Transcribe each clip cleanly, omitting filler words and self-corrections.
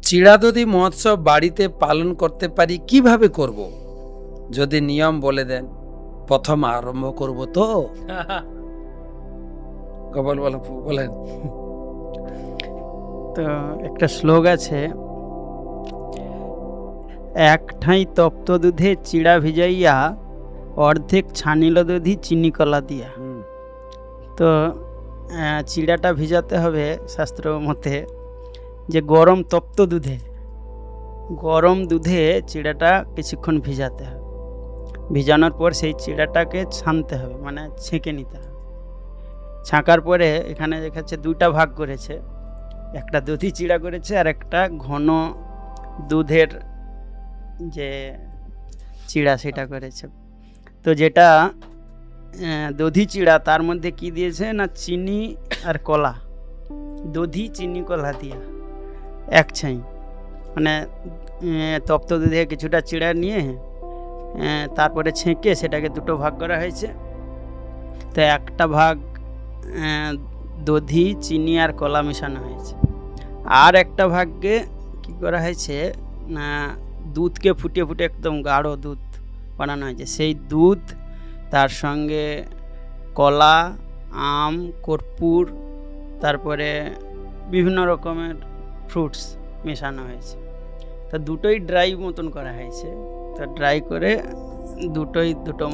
চিড়াদধি মহোৎসব বাড়িতে পালন করতে পারি কিভাবে করব? যদি নিয়ম বলে দেন। প্রথম আরম্ভ করব তো। গোপাল বলেন। তো একটা শ্লোক আছে, এক ঠাঁই তপ্ত দুধে চিড়া ভিজাইয়া অর্ধেক ছানিল দধি চিনি কলা দিয়া। তো চিড়াটা ভিজাতে হবে শাস্ত্র মতে যে গরম তপ্ত দুধে, গরম দুধে চিড়াটা কিছুক্ষণ ভিজাতে হবে। ভিজানোর পর সেই চিড়াটাকে ছানতে হবে, মানে ছেঁকে নিতে হবে। ছাঁকার পরে এখানে দেখাচ্ছে দুইটা ভাগ করেছে, একটা দধি চিড়া করেছে আর একটা ঘন দুধের যে চিড়া সেটা করেছে। তো যেটা দধি চিড়া তার মধ্যে কি দিয়েছে না চিনি আর কলা, দধি চিনি কলা দিয়া এক ছাই, মানে তপ্ত দুধে কিছুটা চিড়া নিয়ে তারপরে ছেঁকে সেটাকে দুটো ভাগ করা হয়েছে। তো একটা ভাগ দধি চিনি আর কলা মেশানো হয়েছে, আর একটা ভাগে কি করা হয়েছে না দুধকে ফুটিয়ে ফুটিয়ে একদম গাঢ় দুধ বানানো হয়েছে। সেই দুধ তার সঙ্গে কলা, আম, কর্পূর, তারপরে বিভিন্ন রকমের ফ্রুটস মেশানো হয়েছে। তো দুটোই ড্রাই মতন করা হয়েছে। তো ড্রাই করে দুটো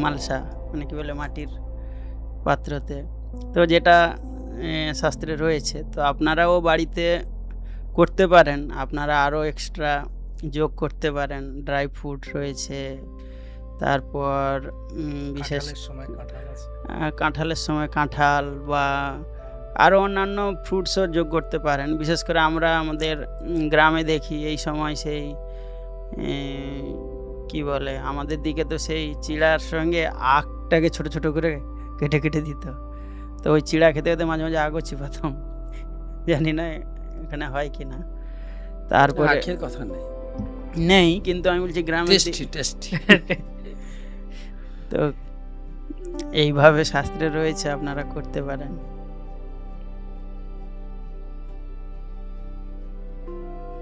মালসা মানে কি বলে মাটির পাত্রতে, তো যেটা শাস্ত্রে রয়েছে। তো আপনারাও বাড়িতে করতে পারেন, আপনারা আরও এক্সট্রা যোগ করতে পারেন। ড্রাই ফ্রুট রয়েছে, তারপর বিশেষ কাঁঠালের সময় কাঁঠাল বা আরও অন্যান্য ফ্রুটসও যোগ করতে পারেন। বিশেষ করে আমরা আমাদের গ্রামে দেখি এই সময় সেই কি বলে আমাদের দিকে তো সেই চিড়ার সঙ্গে আখটাকে ছোট ছোট করে কেটে কেটে দিত। তো ওই চিড়া খেতে খেতে মাঝে মাঝে আগও চিপাতাম, জানি না এখানে হয় কি না। তারপরে আখের কথা নেই, কিন্তু আমি বলছি গ্রামে তো এইভাবে শাস্ত্রে রয়েছে, আপনারা করতে পারেন।